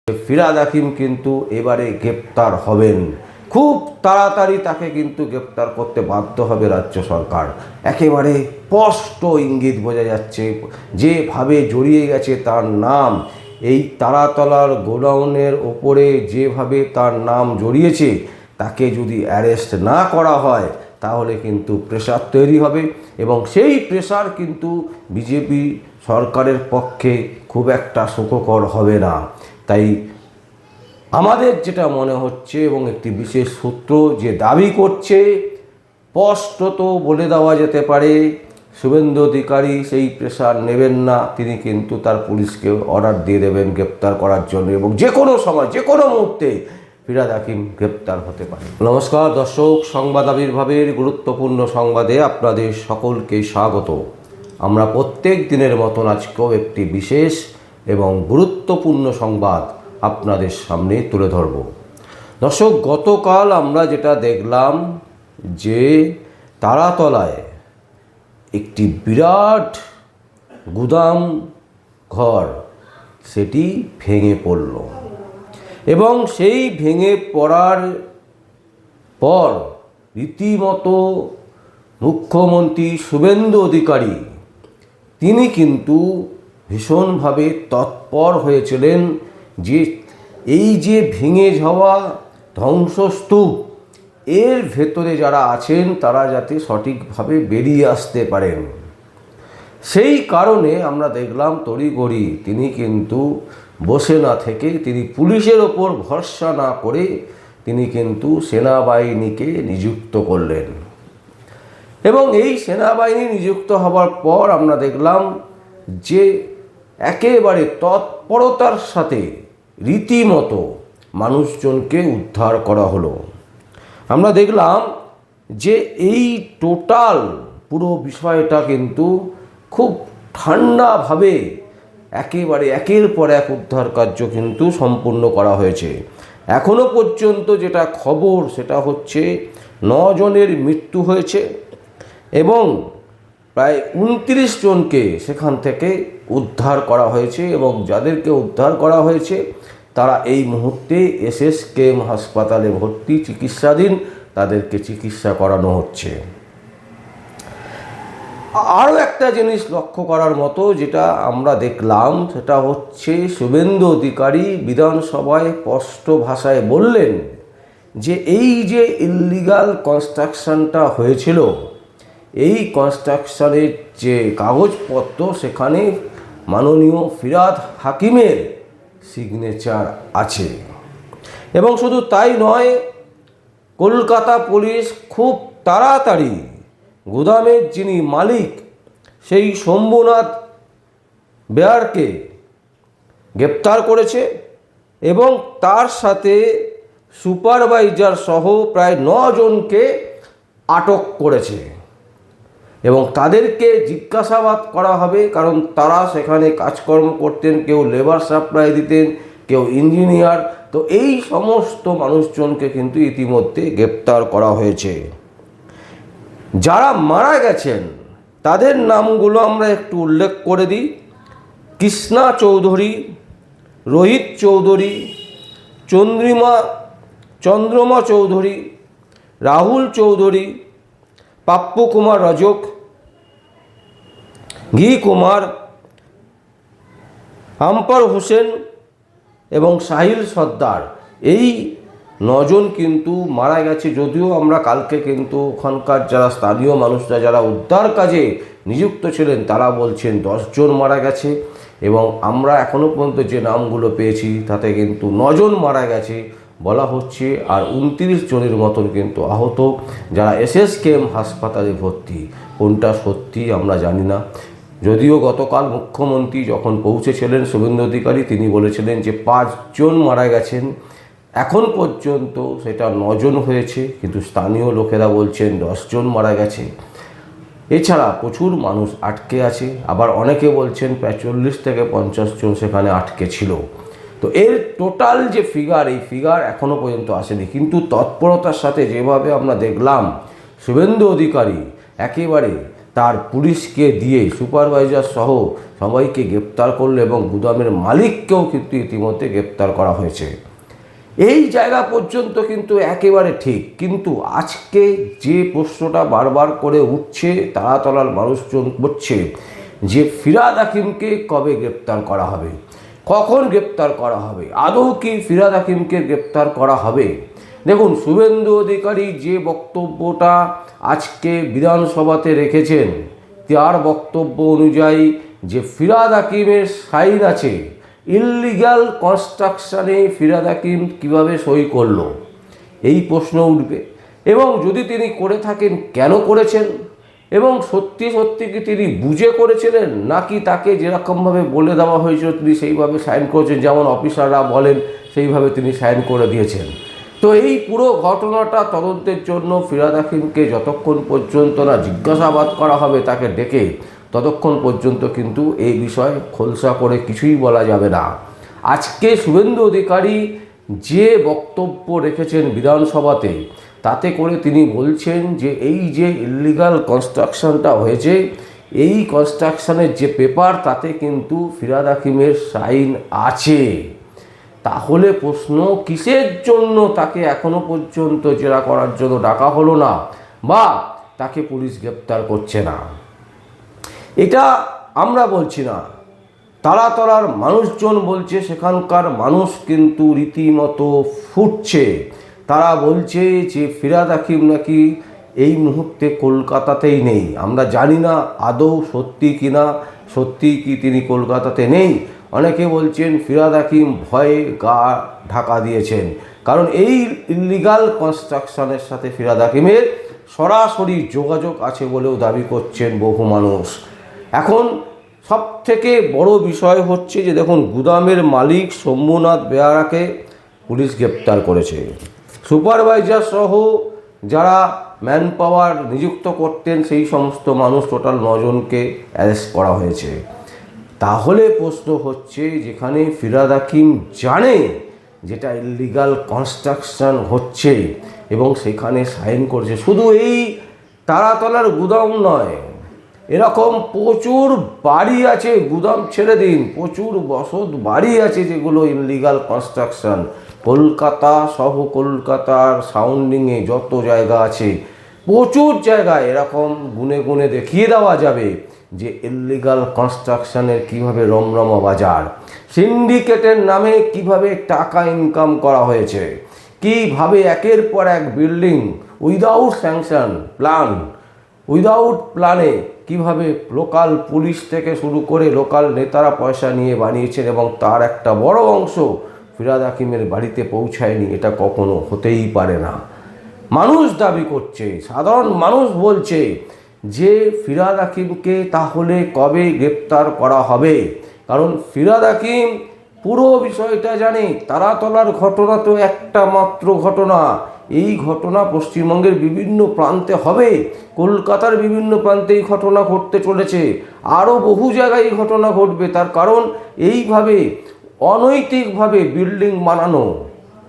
ফিরহাদ হাকিম কিন্তু এবারে গ্রেপ্তার হবেন। খুব তাড়াতাড়ি তাকে কিন্তু গ্রেপ্তার করতে বাধ্য হবে রাজ্য সরকার। একেবারে স্পষ্ট ইঙ্গিত বোঝা যাচ্ছে, যেভাবে জড়িয়ে গেছে তার নাম, এই তারাতলার গোডাউনের ওপরে যেভাবে তার নাম জড়িয়েছে, তাকে যদি অ্যারেস্ট না করা হয় তাহলে কিন্তু প্রেশার তৈরি হবে, এবং সেই প্রেশার কিন্তু বিজেপি সরকারের পক্ষে খুব একটা সুখকর হবে না। তাই আমাদের যেটা মনে হচ্ছে, এবং একটি বিশেষ সূত্র যে দাবি করছে, স্পষ্টত বলে দেওয়া যেতে পারে শুভেন্দু অধিকারী সেই প্রেশার নেবেন না। তিনি কিন্তু তার পুলিশকে অর্ডার দিয়ে দেবেন গ্রেপ্তার করার জন্য, এবং যে কোনো সময় যে কোনো মুহূর্তে ফিরহাদ হাকিম গ্রেপ্তার হতে পারে। নমস্কার দর্শক, সংবাদ আবির্ভাবের গুরুত্বপূর্ণ সংবাদে আপনাদের সকলকে স্বাগত। আমরা প্রত্যেক দিনের মতন আজকেও একটি বিশেষ এবং গুরুত্বপূর্ণ সংবাদ আপনাদের সামনে তুলে ধরব। দর্শক, গতকাল আমরা যেটা দেখলাম যে তারাতলায় একটি বিরাট গুদাম ঘর সেটি ভেঙে পড়ল, এবং সেই ভেঙে পড়ার পর রীতিমতো মুখ্যমন্ত্রী শুভেন্দু অধিকারী তিনি কিন্তু ভীষণভাবে তৎপর হয়েছিলেন যে এই যে ভেঙে যাওয়া ধ্বংসস্তূপ, এর ভেতরে যারা আছেন তারা যাতে সঠিকভাবে বেরিয়ে আসতে পারেন। সেই কারণে আমরা দেখলাম তড়িঘড়ি তিনি কিন্তু বসে না থেকে, তিনি পুলিশের ওপর ভরসা না করে তিনি কিন্তু সেনাবাহিনীকে নিযুক্ত করলেন, এবং এই সেনাবাহিনী নিযুক্ত হওয়ার পর আমরা দেখলাম যে একেবারে তৎপরতার সাথে রীতিমতো মানুষজনকে উদ্ধার করা হলো। আমরা দেখলাম যে এই টোটাল পুরো বিষয়টা কিন্তু খুব ঠান্ডাভাবে একেবারে একের পর এক উদ্ধার কার্য কিন্তু সম্পূর্ণ করা হয়েছে। এখনো পর্যন্ত যেটা খবর সেটা হচ্ছে 9 জনের মৃত্যু হয়েছে, এবং প্রায় 29 জনকে সেখান থেকে উদ্ধার করা হয়েছে, এবং যাদেরকে উদ্ধার করা হয়েছে তারা এই মুহূর্তে SSKM হাসপাতালে ভর্তি, চিকিৎসাধীন, তাদেরকে চিকিৎসা করানো হচ্ছে। আরও একটা জিনিস লক্ষ্য করার মতো যেটা আমরা দেখলাম সেটা হচ্ছে শুভেন্দু অধিকারী বিধানসভায় স্পষ্ট ভাষায় বললেন যে এই যে ইললিগাল কনস্ট্রাকশনটা হয়েছিল, এই কনস্ট্রাকশনের যে কাগজপত্র সেখানে মাননীয় ফিরহাদ হাকিমের সিগনেচার আছে, এবং শুধু তাই নয়, কলকাতা পুলিশ খুব তাড়াতাড়ি গুদামের যিনি মালিক সেই শম্ভুনাথ বেয়ারকে গ্রেপ্তার করেছে, এবং তার সাথে সুপারভাইজার সহ প্রায় 9 জনকে আটক করেছে, এবং তাদেরকে জিজ্ঞাসাবাদ করা হবে, কারণ তারা সেখানে কাজকর্ম করতেন, কেউ লেবার সাপ্লাই দিতেন, কেউ ইঞ্জিনিয়ার। তো এই সমস্ত মানুষজনকে কিন্তু ইতিমধ্যে গ্রেপ্তার করা হয়েছে। যারা মারা গেছেন তাদের নামগুলো আমরা একটু উল্লেখ করে দিই। কৃষ্ণা চৌধুরী, রোহিত চৌধুরী, চন্দ্রমা চৌধুরী, রাহুল চৌধুরী, পাপ্পু কুমার রজক, ঘি কুমার, আম্পার হোসেন এবং সাহিল সর্দার। এই 9 জন কিন্তু মারা গেছে। যদিও আমরা কালকে কিন্তু ওখানকার যারা স্থানীয় মানুষরা যারা উদ্ধার কাজে নিযুক্ত ছিলেন তারা বলছেন 10 জন মারা গেছে, এবং আমরা এখনও পর্যন্ত যে নামগুলো পেয়েছি তাতে কিন্তু 9 জন মারা গেছে বলা হচ্ছে, আর 29 জনের মতন কিন্তু আহত, যারা SSKM হাসপাতালে ভর্তি। কোনটা সত্যি আমরা জানি না। যদিও গতকাল মুখ্যমন্ত্রী যখন পৌঁছেছিলেন শুভেন্দু অধিকারী তিনি বলেছিলেন যে 5 জন মারা গেছেন, এখন পর্যন্ত সেটা 9 জন হয়েছে, কিন্তু স্থানীয় লোকেরা বলছেন 10 জন মারা গেছে। এছাড়া প্রচুর মানুষ আটকে আছে, আবার অনেকে বলছেন প্রায় 40 থেকে 50 জন সেখানে আটকে ছিল। তো এর টোটাল যে ফিগার, এই ফিগার এখনও পর্যন্ত আসেনি, কিন্তু তৎপরতার সাথে যেভাবে আমরা দেখলাম শুভেন্দু অধিকারী একেবারে তার পুলিশকে দিয়ে সুপারভাইজার সহ সবাইকে গ্রেপ্তার করলো এবং গুদামের মালিককেও কিন্তু ইতিমধ্যে গ্রেপ্তার করা হয়েছে। এই জায়গা পর্যন্ত কিন্তু একেবারে ঠিক, কিন্তু আজকে যে প্রশ্নটা বারবার করে উঠছে, তারাতলার মানুষজন করছে যে ফিরহাদ হাকিমকে কবে গ্রেপ্তার করা হবে, কখন গ্রেপ্তার করা হবে, আদৌ কি ফিরহাদ হাকিমকে গ্রেপ্তার করা হবে। দেখুন, শুভেন্দু অধিকারী যে বক্তব্যটা আজকে বিধানসভাতে রেখেছেন, তার বক্তব্য অনুযায়ী যে ফিরহাদ হাকিমের সাইন আছে, ইললিগাল কনস্ট্রাকশানে ফিরহাদ হাকিম কীভাবে সই করলো এই প্রশ্ন উঠবে। এবং যদি তিনি করে থাকেন কেন করেছেন, এবং সত্যি সত্যি কি তিনি বুঝে করেছিলেন, নাকি তাকে যেরকমভাবে বলে দেওয়া হয়েছিল তিনি সেইভাবে সাইন করেছেন, যেমন অফিসাররা বলেন সেইভাবে তিনি সাইন করে দিয়েছেন। তো এই পুরো ঘটনাটা তদন্তের জন্য ফিরহাদ হাকিমকে যতক্ষণ পর্যন্ত না জিজ্ঞাসাবাদ করা হবে তাকে ডেকে, ততক্ষণ পর্যন্ত কিন্তু এই বিষয়ে খোলসা করে কিছুই বলা যাবে না। আজকে শুভেন্দু অধিকারী যে বক্তব্য রেখেছেন বিধানসভাতে, তাতে করে তিনি বলছেন যে এই যে ইললিগাল কনস্ট্রাকশনটা হয়েছে, এই কনস্ট্রাকশনের যে পেপার তাতে কিন্তু ফিরহাদ হাকিমের সাইন আছে। তাহলে প্রশ্ন, কিসের জন্য তাকে এখনো পর্যন্ত জেরা করার জন্য ডাকা হলো না বা তাকে পুলিশ গ্রেপ্তার করছে না? এটা আমরা বলছি না, তারাতলার মানুষজন বলছে, সেখানকার মানুষ কিন্তু রীতিমতো ফুটছে। তারা বলছে যে ফিরহাদ হাকিম নাকি এই মুহূর্তে কলকাতাতেই নেই। আমরা জানি না আদৌ সত্যি কিনা, সত্যি কি তিনি কলকাতাতে নেই। অনেকে বলছেন ফিরহাদ হাকিম ভয়ে গা ঢাকা দিয়েছেন, কারণ এই ইললিগাল কনস্ট্রাকশনের সাথে ফিরহাদ হাকিমের সরাসরি যোগাযোগ আছে বলেও দাবি করছেন বহু মানুষ। এখন সবথেকে বড় বিষয় হচ্ছে যে দেখুন, গুদামের মালিক শম্ভুনাথ বেয়ারাকে পুলিশ গ্রেপ্তার করেছে। সুপারভাইজার সহ যারা ম্যান পাওয়ার নিযুক্ত করতেন সেই সমস্ত মানুষ টোটাল 9 জনকে অ্যারেস্ট করা হয়েছে। তাহলে প্রশ্ন হচ্ছে, যেখানে ফিরহাদ হাকিম জানে যেটা ইললিগাল কনস্ট্রাকশন হচ্ছে এবং সেখানে সাইন করছে, শুধু এই তারাতলার গুদাম নয়, এরকম প্রচুর বাড়ি আছে, গুদাম ছেড়ে দিন, প্রচুর বসত বাড়ি আছে যেগুলো ইললিগাল কনস্ট্রাকশন। কলকাতা সহ কলকাতার সাউন্ডিংয়ে যত জায়গা আছে, প্রচুর জায়গায় এরকম গুনে গুনে দেখিয়ে দেওয়া যাবে যে ইললিগাল কনস্ট্রাকশনের কীভাবে রমরমা বাজার, সিন্ডিকেটের নামে কিভাবে টাকা ইনকাম করা হয়েছে, কিভাবে একের পর এক building without sanction plan, without প্ল্যানে কিভাবে লোকাল পুলিশ থেকে শুরু করে লোকাল নেতারা পয়সা নিয়ে বানিয়েছেন এবং তার একটা বড় অংশ ফিরহাদ হাকিমের বাড়িতে পৌঁছায়নি। এটা কখনো হতেই পারে না। মানুষ দাবি করছে, সাধারণ মানুষ বলছে যে ফিরহাদ হাকিমকে তাহলে কবে গ্রেপ্তার করা হবে, কারণ ফিরহাদ হাকিম পুরো বিষয়টা জানে। তারাতলার ঘটনা তো একটা মাত্র ঘটনা, এই ঘটনা পশ্চিমবঙ্গের বিভিন্ন প্রান্তে হবে, কলকাতার বিভিন্ন প্রান্তে এই ঘটনা ঘটতে চলেছে, আরও বহু জায়গায় এই ঘটনা ঘটবে। তার কারণ এইভাবে অনৈতিকভাবে বিল্ডিং বানানো,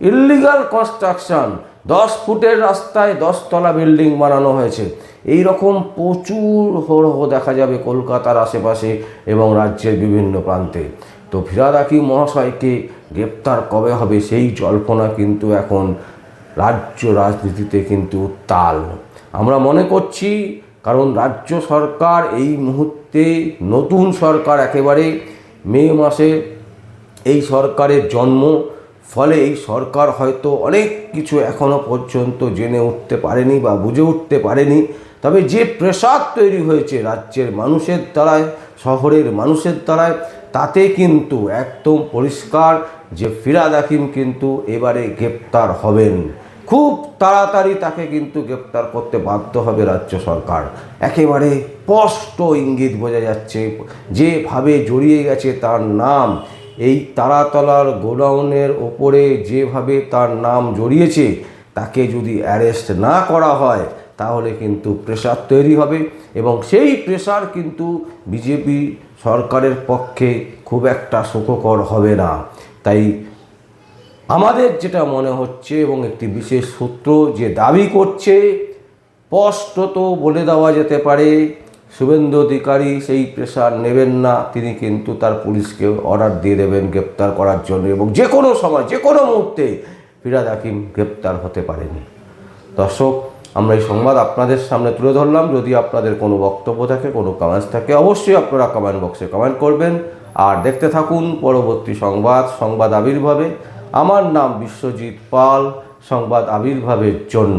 ইললিগাল কনস্ট্রাকশন, 10 ফুটের রাস্তায় 10 তলা বিল্ডিং বানানো হয়েছে, এই রকম প্রচুর হরহ দেখা যাবে কলকাতার আশেপাশে এবং রাজ্যের বিভিন্ন প্রান্তে। তো ফিরহাদ হাকিম মহাশয়কে গ্রেপ্তার কবে হবে সেই জল্পনা কিন্তু এখন রাজ্য রাজনীতিতে কিন্তু তাল। আমরা মনে করছি, কারণ রাজ্য সরকার এই মুহূর্তে নতুন সরকার, একেবারে মে মাসে এই সরকারের জন্ম, ফলে এই সরকার হয়তো অনেক কিছু এখনো পর্যন্ত জেনে উঠতে পারেনি বা বুঝে উঠতে পারেনি। তবে যে প্রেসার তৈরি হয়েছে রাজ্যের মানুষের দ্বারায়, শহরের মানুষের দ্বারায়, তাতে কিন্তু একদম পরিষ্কার যে ফিরহাদ হাকিম কিন্তু এবারে গ্রেপ্তার হবেন। খুব তাড়াতাড়ি তাকে কিন্তু গ্রেপ্তার করতে বাধ্য হবে রাজ্য সরকার। একেবারে স্পষ্ট ইঙ্গিত বোঝা যাচ্ছে, যেভাবে জড়িয়ে গেছে তার নাম, এই তারাতলার গোডাউনের ওপরে যেভাবে তার নাম জড়িয়েছে, তাকে যদি অ্যারেস্ট না করা হয় তাহলে কিন্তু প্রেসার তৈরি হবে এবং সেই প্রেসার কিন্তু বিজেপি সরকারের পক্ষে খুব একটা সুখকর হবে না। তাই আমাদের যেটা মনে হচ্ছে এবং একটি বিশেষ সূত্র যে দাবি করছে, স্পষ্টত বলে দেওয়া যেতে পারে শুভেন্দু অধিকারী সেই প্রেশার নেবেন না, তিনি কিন্তু তার পুলিশকে অর্ডার দিয়ে দেবেন গ্রেপ্তার করার জন্য, এবং যে কোনো সময় যে কোনো মুহূর্তে ফিরহাদ হাকিম গ্রেপ্তার হতে পারেনি। দর্শক, আমরা এই সংবাদ আপনাদের সামনে তুলে ধরলাম। যদি আপনাদের কোনো বক্তব্য থাকে, কোনো কমেন্টস থাকে, অবশ্যই আপনারা কমেন্ট বক্সে কমেন্ট করবেন। আর দেখতে থাকুন পরবর্তী সংবাদ আবির্ভাবে। আমার নাম বিশ্বজিৎ পাল, সংবাদ আবির্ভাবের জন্য।